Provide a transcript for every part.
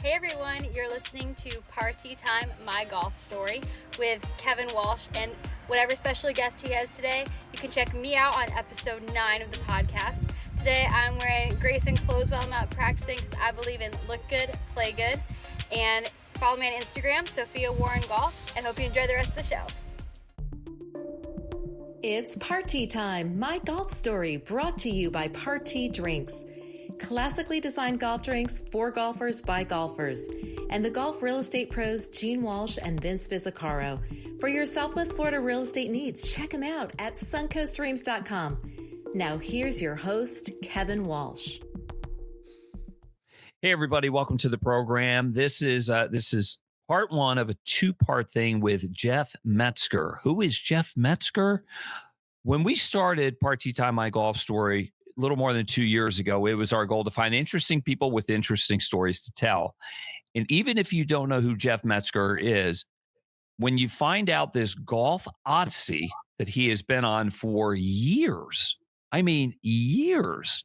Hey everyone, you're listening to Party Time, My Golf Story with Kevin Walsh, and whatever special guest he has today, you can check me out on episode 9 of the podcast. Today I'm wearing Grayson clothes while I'm out practicing because I believe in look good, play good, and follow me on Instagram, Sophia Warren Golf, and hope you enjoy the rest of the show. It's Party Time, My Golf Story, brought to you by Party Drinks. Classically designed golf drinks for golfers by golfers. And the golf real estate pros Gene Walsh and Vince Visicaro. For your Southwest Florida real estate needs, check them out at suncoastdreams.com. Now here's your host, Kevin Walsh. Hey everybody, welcome to the program. This is part one of a two-part thing with Jeff Metzgar. Who is Jeff Metzgar? When we started Party Time, My Golf Story, a little more than 2 years ago, it was our goal to find interesting people with interesting stories to tell. And even if you don't know who Jeff Metzgar is, when you find out this golf odyssey that he has been on for years, I mean years,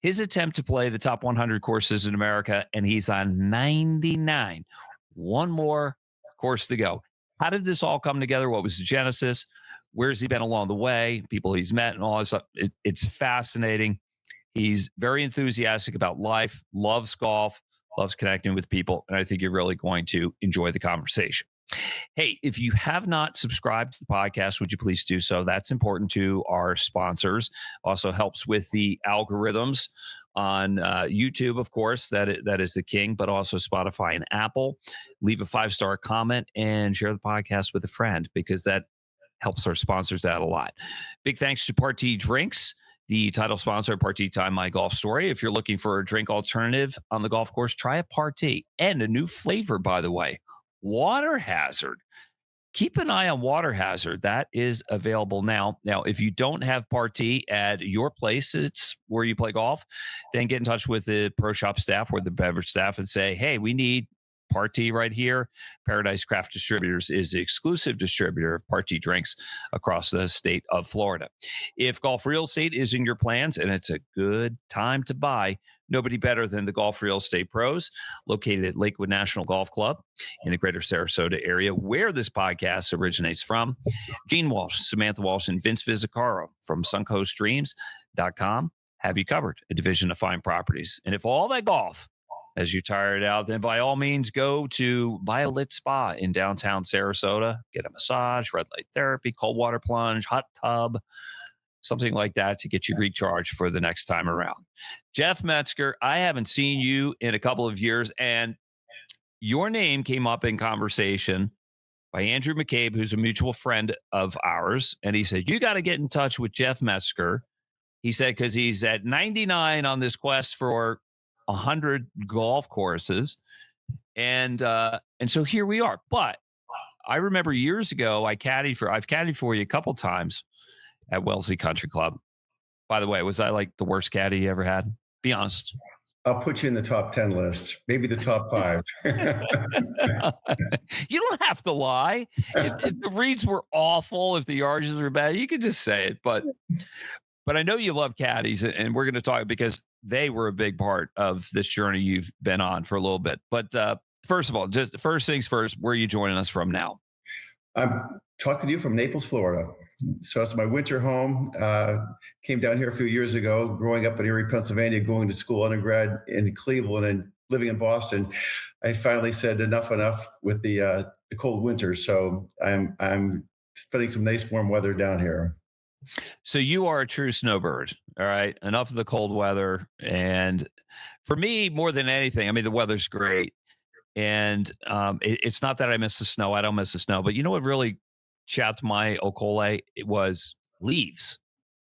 his attempt to play the top 100 courses in America, and he's on 99. One more course to go. How did this all come together? What was the genesis? Where's he been along the way? People he's met and all this stuff. It's fascinating. He's very enthusiastic about life, loves golf, loves connecting with people. And I think you're really going to enjoy the conversation. Hey, if you have not subscribed to the podcast, would you please do so? That's important to our sponsors. Also helps with the algorithms on YouTube, of course. That is the king, but also Spotify and Apple. Leave a 5-star comment and share the podcast with a friend because that helps our sponsors out a lot. Big thanks to Party Drinks, the title sponsor of Party Time, My Golf Story. If you're looking for a drink alternative on the golf course, try a Party. And a new flavor, by the way, Water Hazard. Keep an eye on Water Hazard. That is available now. Now, if you don't have Party at your place, it's where you play golf, then get in touch with the pro shop staff or the beverage staff and say, hey, we need Party right here. Paradise Craft Distributors is the exclusive distributor of Party drinks across the state of Florida. If golf real estate is in your plans and it's a good time to buy, nobody better than the Golf Real Estate Pros, located at Lakewood National Golf Club in the greater Sarasota area, where this podcast originates from. Gene Walsh, Samantha Walsh, and Vince Visicaro from suncoastdreams.com have you covered, a division of fine properties. And if all that golf as you tired out, then by all means go to BioLit Spa in downtown Sarasota. Get a massage, red light therapy, cold water plunge, hot tub, something like that to get you recharged for the next time around. Jeff Metzgar, I haven't seen you in a couple of years, and your name came up in conversation by Andrew McCabe, who's a mutual friend of ours, and he said, you got to get in touch with Jeff Metzgar. He said, because he's at 99 on this quest for 100 golf courses. And so here we are. But I remember years ago, I've caddied for you a couple times at Wellesley Country Club. By the way, was I like the worst caddy you ever had? Be honest. I'll put you in the top 10 list, maybe the top 5. You don't have to lie. If the reads were awful, if the yardages were bad, you could just say it. But I know you love caddies, and we're going to talk because they were a big part of this journey you've been on for a little bit. But first of all, just first things first, where are you joining us from now? I'm talking to you from Naples, Florida. So it's my winter home. Came down here a few years ago, growing up in Erie, Pennsylvania, going to school undergrad in Cleveland and living in Boston. I finally said enough with the cold winter. So I'm spending some nice warm weather down here. So you are a true snowbird. All right. Enough of the cold weather. And for me, more than anything, I mean, the weather's great. And it's not that I miss the snow. I don't miss the snow. But you know what really chapped my Okole? It was leaves,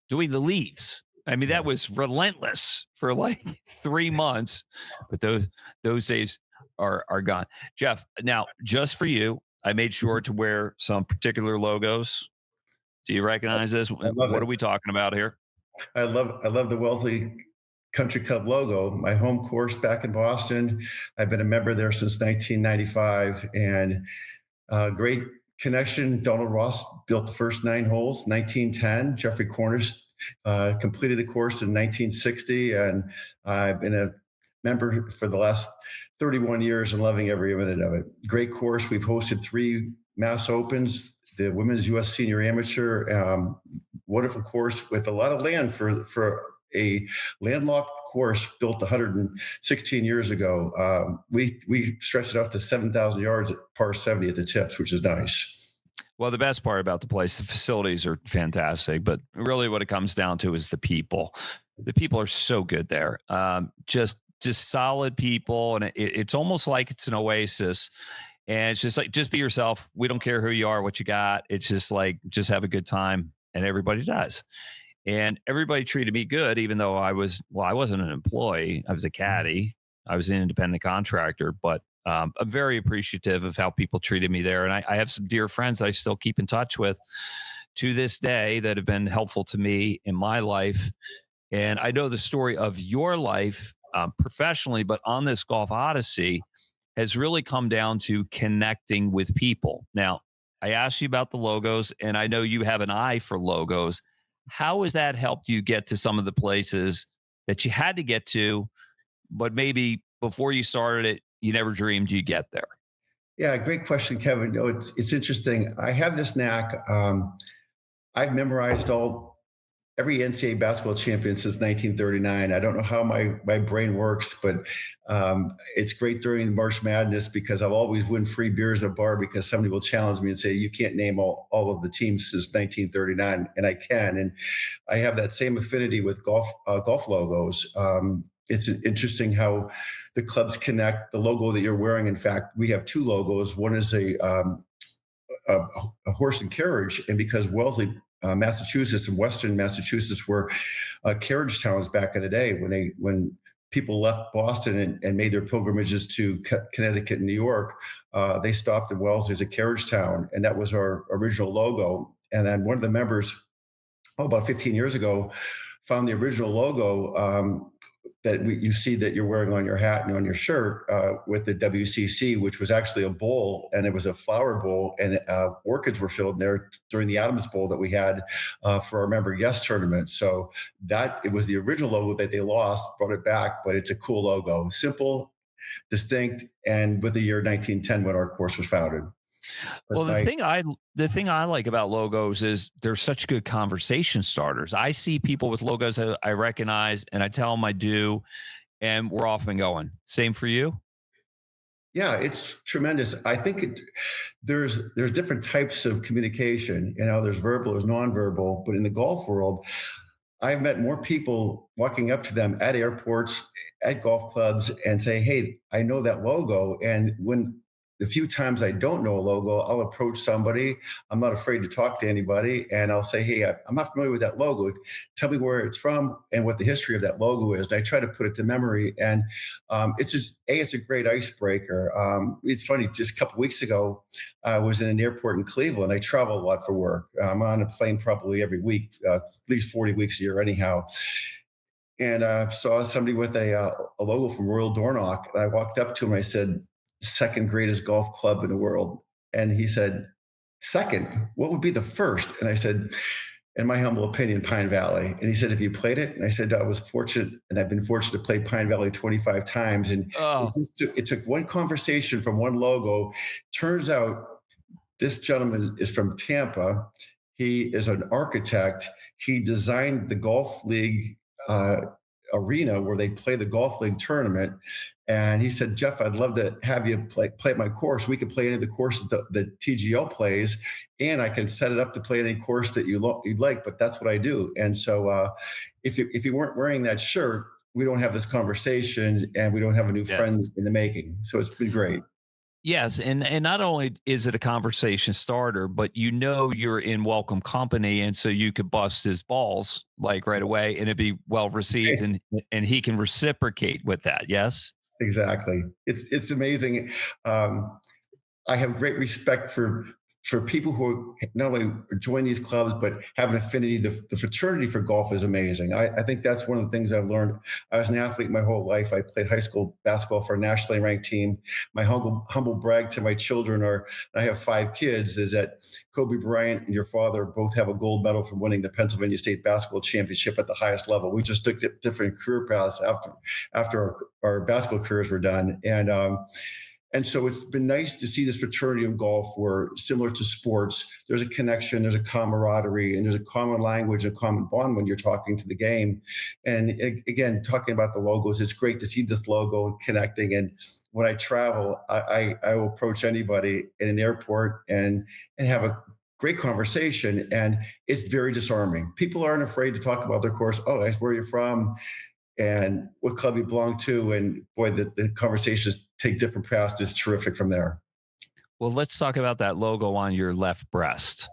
doing the leaves. I mean, that was relentless for like 3 months. But those days are gone. Jeff, now, just for you, I made sure to wear some particular logos. Do you recognize this? What are we talking about here? I love the Wellesley Country Club logo. My home course back in Boston. I've been a member there since 1995, and great connection. Donald Ross built the first 9 holes, 1910. Jeffrey Cornish completed the course in 1960, and I've been a member for the last 31 years and loving every minute of it. Great course. We've hosted 3 Mass Opens, the Women's U.S. Senior Amateur. Wonderful course with a lot of land for a landlocked course built 116 years ago. We stretched it out to 7,000 yards at par 70 at the tips, which is nice. Well, the best part about the place, the facilities are fantastic, but really what it comes down to is the people. The people are so good there. Just solid people, and it's almost like it's an oasis. And it's just like, just be yourself. We don't care who you are, what you got. It's just like, just have a good time, and everybody does. And everybody treated me good, even though I wasn't an employee. I was a caddy. I was an independent contractor, but I'm very appreciative of how people treated me there. And I have some dear friends that I still keep in touch with to this day that have been helpful to me in my life. And I know the story of your life professionally, but on this Golf Odyssey has really come down to connecting with people. Now, I asked you about the logos, and I know you have an eye for logos. How has that helped you get to some of the places that you had to get to, but maybe before you started it, you never dreamed you'd get there? Yeah, great question, Kevin. No, it's interesting. I have this knack. I've memorized every NCAA basketball champion since 1939. I don't know how my brain works, but it's great during March Madness because I'll always win free beers at a bar because somebody will challenge me and say, you can't name all of the teams since 1939, and I can. And I have that same affinity with golf logos. It's interesting how the clubs connect. The logo that you're wearing, in fact, we have 2 logos. One is a horse and carriage, and because Wellesley, Massachusetts and Western Massachusetts were carriage towns back in the day when people left Boston and made their pilgrimages to Connecticut and New York, they stopped in Wellesley as a carriage town, and that was our original logo. And then one of the members, about 15 years ago, found the original logo that you see that you're wearing on your hat and on your shirt with the WCC, which was actually a bowl, and it was a flower bowl, and orchids were filled in there during the Adams Bowl that we had for our member guest tournament. So it was the original logo that they lost, brought it back, but it's a cool logo, simple, distinct, and with the year 1910 when our course was founded. Well, the thing I like about logos is they're such good conversation starters. I see people with logos that I recognize, and I tell them I do, and we're off and going. Same for you? Yeah, it's tremendous. I think there's different types of communication. There's verbal, there's nonverbal, but in the golf world, I've met more people walking up to them at airports, at golf clubs, and say, "Hey, I know that logo." And when the few times I don't know a logo, I'll approach somebody. I'm not afraid to talk to anybody. And I'll say, "Hey, I'm not familiar with that logo. Tell me where it's from and what the history of that logo is." And I try to put it to memory. And it's a great icebreaker. It's funny, just a couple of weeks ago, I was in an airport in Cleveland. I travel a lot for work. I'm on a plane probably every week, at least 40 weeks a year anyhow. And saw somebody with a logo from Royal Dornoch. And I walked up to him and I said, "Second greatest golf club in the world." And he said, "Second? What would be the first?" And I said, "In my humble opinion, Pine Valley." And he said, "Have you played it?" And I said, "I was fortunate, and I've been fortunate to play Pine Valley 25 times." And Oh, it took one conversation from one logo. Turns out this gentleman is from Tampa. He is an architect. He designed the golf league arena where they play the golf league tournament. And he said, "Jeff, I'd love to have you play at my course. We could play any of the courses that TGL plays, and I can set it up to play any course that you'd like." But that's what I do. And so, if you weren't wearing that shirt, we don't have this conversation, and we don't have a new friend yes. in the making. So it's been great. Yes, and not only is it a conversation starter, but you're in welcome company, and so you could bust his balls like right away, and it'd be well received, and he can reciprocate with that. Yes. Exactly. It's amazing. I have great respect for for people who not only join these clubs but have an affinity, the fraternity for golf is amazing. I think that's one of the things I've learned. I was an athlete my whole life. I played high school basketball for a nationally ranked team. My humble brag to my children I have 5 kids, is that Kobe Bryant and your father both have a gold medal from winning the Pennsylvania State Basketball Championship at the highest level. We just took different career paths after our basketball careers were done. And so it's been nice to see this fraternity of golf where, similar to sports, there's a connection, there's a camaraderie, and there's a common language, a common bond when you're talking to the game. And again, talking about the logos, it's great to see this logo and connecting. And when I travel, I will approach anybody in an airport and have a great conversation. And it's very disarming. People aren't afraid to talk about their course. Oh, that's where you're from and what club you belong to. And boy, the conversations take different paths. It's terrific from there. Well, let's talk about that logo on your left breast,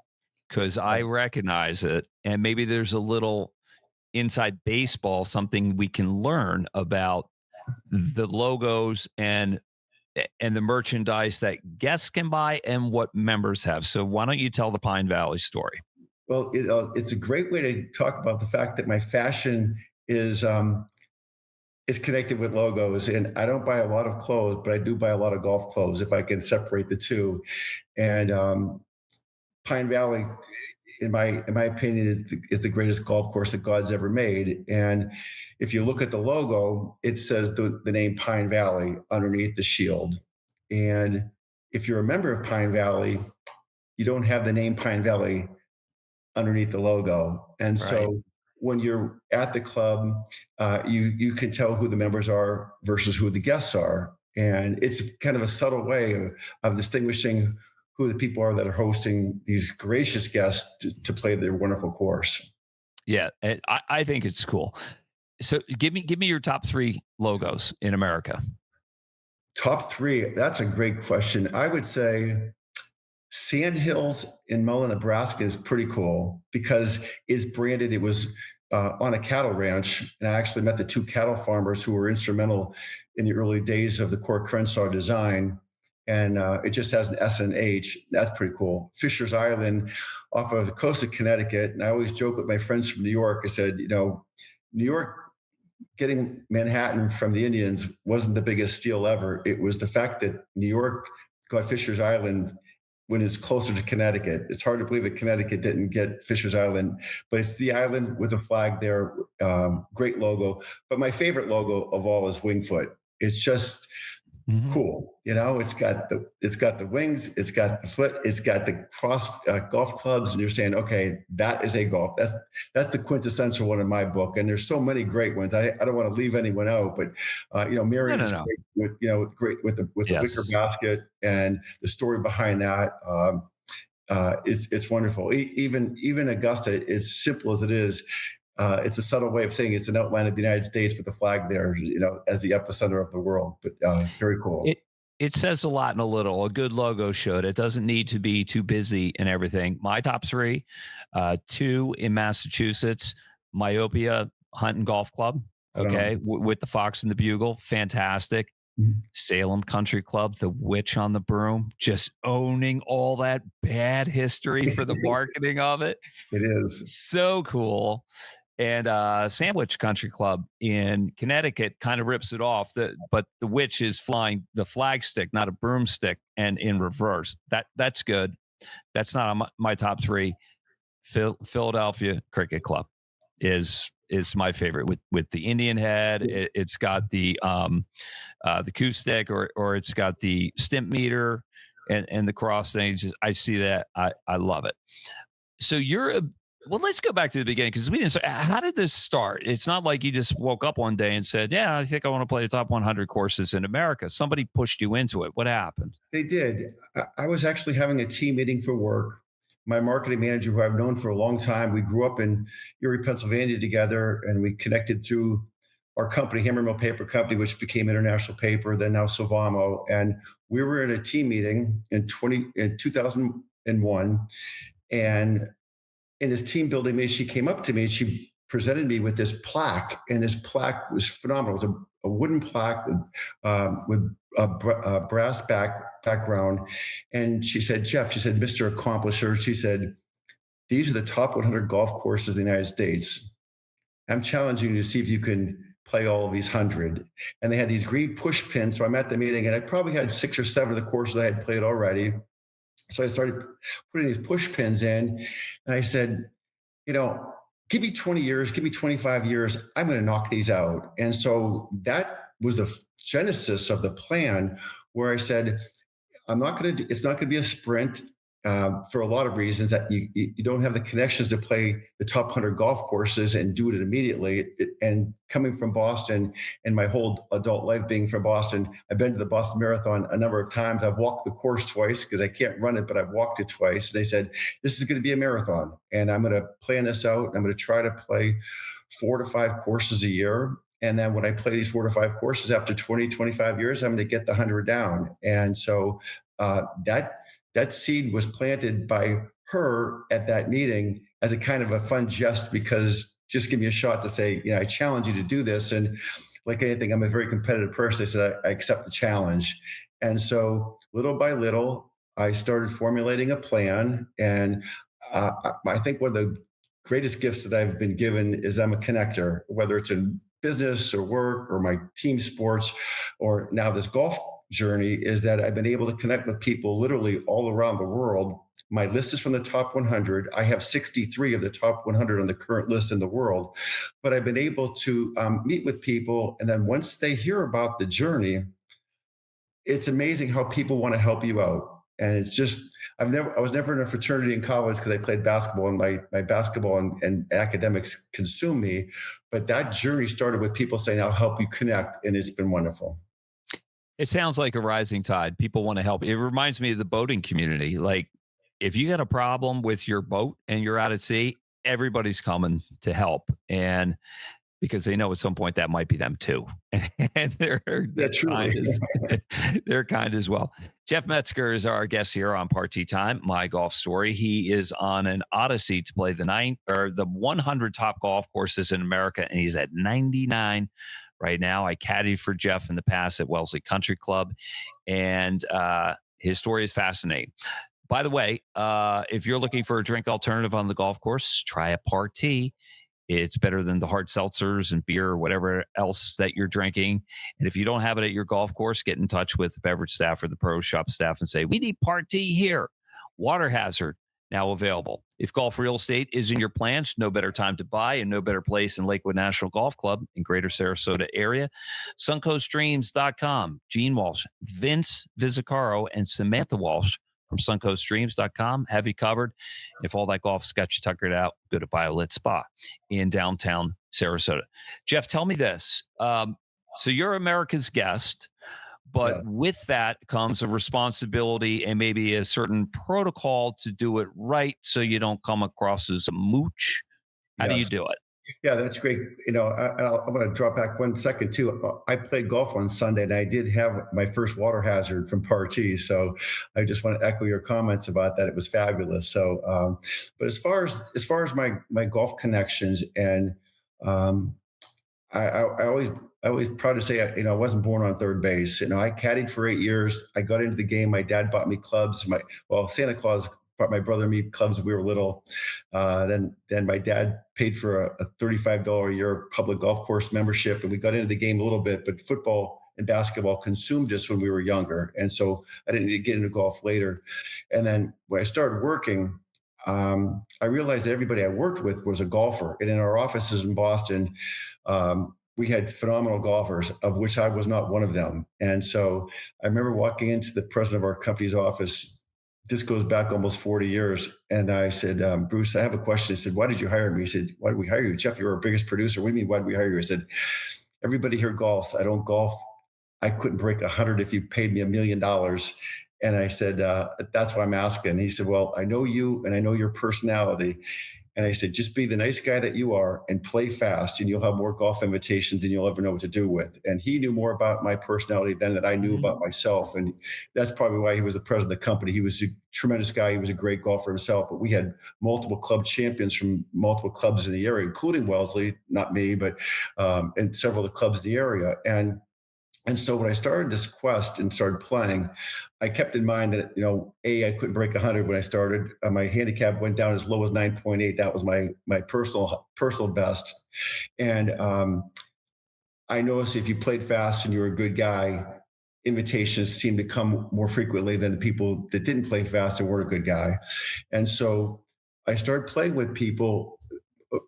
because I recognize it. And maybe there's a little inside baseball, something we can learn about the logos and the merchandise that guests can buy and what members have. So why don't you tell the Pine Valley story? Well, it's a great way to talk about the fact that my fashion is connected with logos. And I don't buy a lot of clothes, but I do buy a lot of golf clothes if I can separate the two. And Pine Valley, in my opinion, is the greatest golf course that God's ever made. And if you look at the logo, it says the name Pine Valley underneath the shield. And if you're a member of Pine Valley, you don't have the name Pine Valley underneath the logo. And so when you're at the club, you can tell who the members are versus who the guests are. And it's kind of a subtle way of distinguishing who the people are that are hosting these gracious guests to play their wonderful course. Yeah, I think it's cool. So give me your top 3 logos in America. Top 3, that's a great question. I would say Sandhills in Mullen, Nebraska is pretty cool because it's branded. It was on a cattle ranch, and I actually met the 2 cattle farmers who were instrumental in the early days of the Core Crenshaw design. And it just has an S and H. That's pretty cool. Fisher's Island off of the coast of Connecticut. And I always joke with my friends from New York. I said, New York getting Manhattan from the Indians wasn't the biggest steal ever. It was the fact that New York got Fisher's Island when it's closer to Connecticut. It's hard to believe that Connecticut didn't get Fisher's Island, but it's the island with a flag there. Great logo. But my favorite logo of all is Wingfoot. It's just cool. It's got the wings, it's got the foot, it's got the cross golf clubs, and you're saying, okay, that is a golf. That's the quintessential one in my book. And there's so many great ones. I don't want to leave anyone out, but Miriam is great with the wicker basket and the story behind that. It's wonderful. Even Augusta, as simple as it is, it's a subtle way of saying it's an outline of the United States with the flag there, as the epicenter of the world. But very cool. It says a lot in a little. A good logo should. It doesn't need to be too busy and everything. My top 3, 2 in Massachusetts, Myopia Hunt and Golf Club. Okay, with the Fox and the Bugle, fantastic. Salem Country Club, the Witch on the Broom, just owning all that bad history for the marketing of it. It is so cool. And Sandwich Country Club in Connecticut kind of rips it off. But the Witch is flying the flagstick, not a broomstick, and in reverse. That's good. That's not on my top 3. Philadelphia Cricket Club is my favorite with the Indian head. It's got the coup stick, or it's got the stimp meter and the cross thing. I see that. I love it. So well, let's go back to the beginning, because we didn't start. How did this start? It's not like you just woke up one day and said, yeah, I think I want to play the top 100 courses in America. Somebody pushed you into it. What happened? They did. I was actually having a team meeting for work. My marketing manager, who I've known for a long time, we grew up in Erie, Pennsylvania together, and we connected through our company, Hammer Mill Paper Company, which became International Paper, then now Sovamo. And we were in a team meeting in 2001. And in this team building meeting, she came up to me and she presented me with this plaque. And this plaque was phenomenal. It was a wooden plaque with a brass back background. And she said, Jeff, she said, Mr. Accomplisher, she said, these are the top 100 golf courses in the United States. I'm challenging you to see if you can play all of these 100. And they had these green push pins. So I'm at the meeting and I probably had 6 or 7 of the courses I had played already. So I started putting these push pins in and I said, give me 20 years, give me 25 years. I'm going to knock these out. And so that was the genesis of the plan where I said, it's not going to be a sprint. For a lot of reasons that you don't have the connections to play the top 100 golf courses and do it immediately. And coming from Boston and my whole adult life being from Boston, I've been to the Boston Marathon a number of times. I've walked the course twice because I can't run it, but I've walked it twice. And they said, this is going to be a marathon and I'm going to plan this out. I'm going to try to play 4 to 5 courses a year. And then when I play these 4 to 5 courses after 20, 25 years, I'm going to get the 100 down. And so that seed was planted by her at that meeting as a kind of a fun jest, because just give me a shot to say, I challenge you to do this. And like anything, I'm a very competitive person. I said, I accept the challenge. And so little by little, I started formulating a plan. And I think one of the greatest gifts that I've been given is I'm a connector, whether it's in business or work or my team sports or now this golf journey, is that I've been able to connect with people literally all around the world. My list is from the top 100. I have 63 of the top 100 on the current list in the world, but I've been able to meet with people. And then once they hear about the journey, it's amazing how people want to help you out. And it's just, I was never in a fraternity in college because I played basketball and my basketball and academics consumed me. But that journey started with people saying, I'll help you connect. And it's been wonderful. It sounds like a rising tide. People want to help. It reminds me of the boating community. Like if you got a problem with your boat and you're out at sea, everybody's coming to help. And because they know at some point that might be them too. And they're kind as well. Jeff Metzgar is our guest here on Party Time, My Golf Story. He is on an odyssey to play the 100 top golf courses in America, and he's at 99 right now. I caddied for Jeff in the past at Wellesley Country Club, and his story is fascinating. By the way, if you're looking for a drink alternative on the golf course, try a Party. It's better than the hard seltzers and beer or whatever else that you're drinking. And if you don't have it at your golf course, get in touch with the beverage staff or the pro shop staff and say, we need Party here. Water hazard now available. If golf real estate is in your plans, no better time to buy and no better place than Lakewood National Golf Club in greater Sarasota area. SuncoastDreams.com. Gene Walsh, Vince Vizzacaro, and Samantha Walsh from SuncoastDreams.com have you covered. If all that golf's got you tuckered out, go to BioLit Spa in downtown Sarasota. Jeff, tell me this. So you're America's guest, but Yes. with that comes a responsibility and maybe a certain protocol to do it right so you don't come across as a mooch. How do you Yes. do it? Yeah, that's great. I'm going to drop back 1 second too. I played golf on Sunday, and I did have my first water hazard from Party. So I just want to echo your comments about that. It was fabulous. So, but as far as my golf connections, and I always proud to say, I wasn't born on third base. I caddied for 8 years. I got into the game. My dad bought me clubs. Santa Claus bought my brother and me clubs when we were little. Then my dad paid for a $35 a year public golf course membership, and we got into the game a little bit. But football and basketball consumed us when we were younger, and so I didn't need to get into golf later. And then when I started working, I realized that everybody I worked with was a golfer, and in our offices in Boston, we had phenomenal golfers, of which I was not one of them. And so I remember walking into the president of our company's office. This goes back almost 40 years. And I said, Bruce, I have a question. I said, why did you hire me? He said, why did we hire you? Jeff, you're our biggest producer. What do you mean, why did we hire you? I said, everybody here golfs. I don't golf. I couldn't break 100 if you paid me $1 million. And I said, that's why I'm asking. He said, well, I know you and I know your personality. And I said, just be the nice guy that you are and play fast, and you'll have more golf invitations than you'll ever know what to do with. And he knew more about my personality than that I knew about myself. And that's probably why he was the president of the company. He was a tremendous guy. He was a great golfer himself. But we had multiple club champions from multiple clubs in the area, including Wellesley, not me, but and several of the clubs in the area. And And so when I started this quest and started playing, I kept in mind that, I couldn't break 100 when I started. My handicap went down as low as 9.8. That was my personal best. And I noticed if you played fast and you were a good guy, invitations seemed to come more frequently than the people that didn't play fast and weren't a good guy. And so I started playing with people,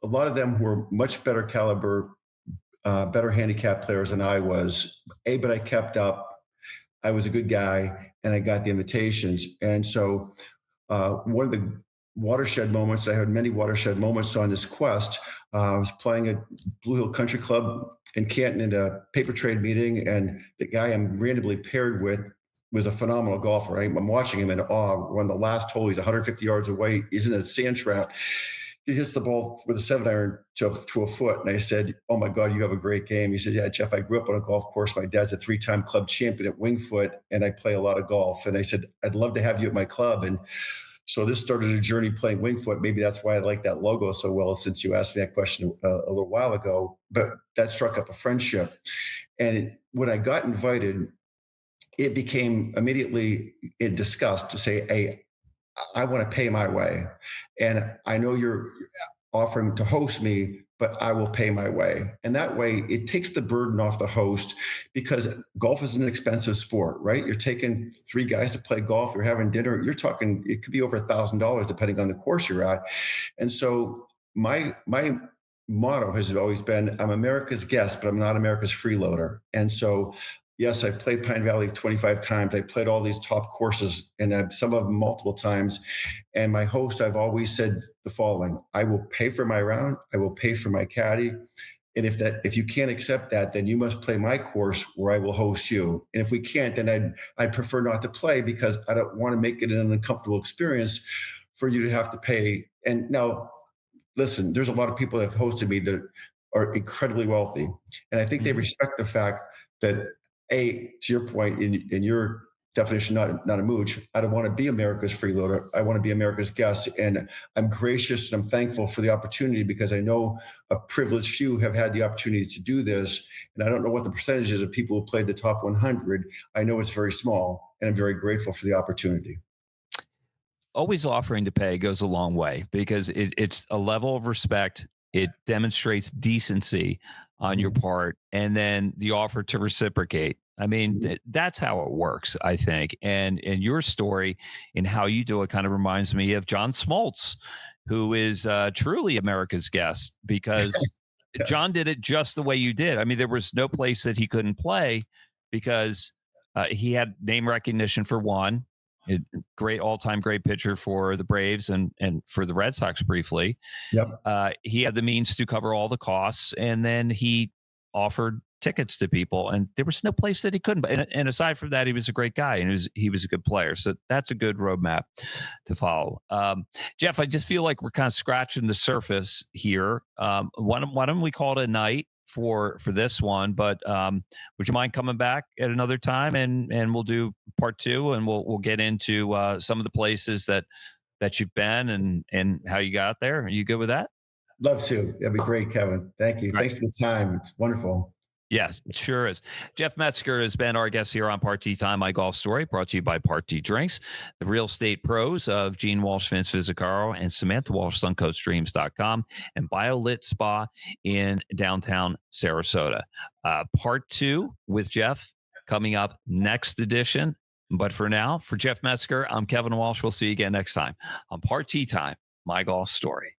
a lot of them who were much better caliber, better handicap players than I was. But I kept up. I was a good guy, and I got the invitations. And so one of the watershed moments, I had many watershed moments on this quest. I was playing at Blue Hill Country Club in Canton in a paper trade meeting, and the guy I'm randomly paired with was a phenomenal golfer. I'm watching him in awe. We're on the last hole. He's 150 yards away. He's in a sand trap. He hits the ball with a 7-iron to a foot. And I said, "Oh my God, you have a great game." He said, "Yeah, Jeff, I grew up on a golf course. My dad's a 3-time club champion at Winged Foot, and I play a lot of golf." And I said, "I'd love to have you at my club." And so this started a journey playing Winged Foot. Maybe that's why I like that logo so well, since you asked me that question a little while ago. But that struck up a friendship. And when I got invited, it became immediately in disgust to say, "Hey, I want to pay my way. And I know you're offering to host me, but I will pay my way." And that way it takes the burden off the host, because golf is an expensive sport, right? You're taking 3 guys to play golf, you're having dinner, you're talking, it could be over $1,000 depending on the course you're at. And so my motto has always been, I'm America's guest, but I'm not America's freeloader. And so yes, I played Pine Valley 25 times. I played all these top courses, and some of them multiple times. And my host, I've always said the following: I will pay for my round. I will pay for my caddy. And if you can't accept that, then you must play my course where I will host you. And if we can't, then I'd prefer not to play, because I don't want to make it an uncomfortable experience for you to have to pay. And now, listen, there's a lot of people that have hosted me that are incredibly wealthy. And I think they respect the fact that, to your point, in your definition, not a mooch, I don't want to be America's freeloader. I want to be America's guest. And I'm gracious and I'm thankful for the opportunity, because I know a privileged few have had the opportunity to do this. And I don't know what the percentage is of people who played the top 100. I know it's very small, and I'm very grateful for the opportunity. Always offering to pay goes a long way, because it's a level of respect. It demonstrates decency on your part, and then the offer to reciprocate. I mean, that's how it works, I think. And your story and how you do it kind of reminds me of John Smoltz, who is truly America's guest, because Yes. John did it just the way you did. I mean, there was no place that he couldn't play, because he had name recognition for one. Great all-time great pitcher for the Braves and for the Red Sox briefly. Yep. He had the means to cover all the costs, and then he offered tickets to people, and there was no place that he couldn't. And aside from that, he was a great guy, and he was a good player. So that's a good roadmap to follow. Jeff, I just feel like we're kind of scratching the surface here. Why don't we call it a night for this one? But would you mind coming back at another time, and we'll do part 2, and we'll get into some of the places that you've been and how you got there. Are you good with that? Love to. That'd be great, Kevin. Thank you. Right. Thanks for the time. It's wonderful. Yes, it sure is. Jeff Metzgar has been our guest here on Party Time, My Golf Story, brought to you by Party Drinks, the real estate pros of Gene Walsh, Vince Visicaro, and Samantha Walsh, suncoastdreams.com, and BioLit Spa in downtown Sarasota. Part 2 with Jeff coming up next edition. But for now, for Jeff Metzgar, I'm Kevin Walsh. We'll see you again next time on Party Time, My Golf Story.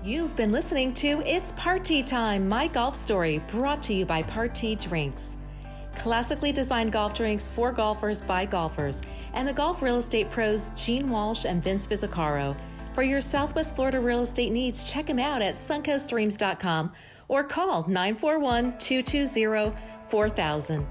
You've been listening to It's Party Time, My Golf Story, brought to you by Party Drinks. Classically designed golf drinks for golfers by golfers, and the golf real estate pros Gene Walsh and Vince Visicaro. For your Southwest Florida real estate needs, check them out at suncoastdreams.com or call 941-220-4000.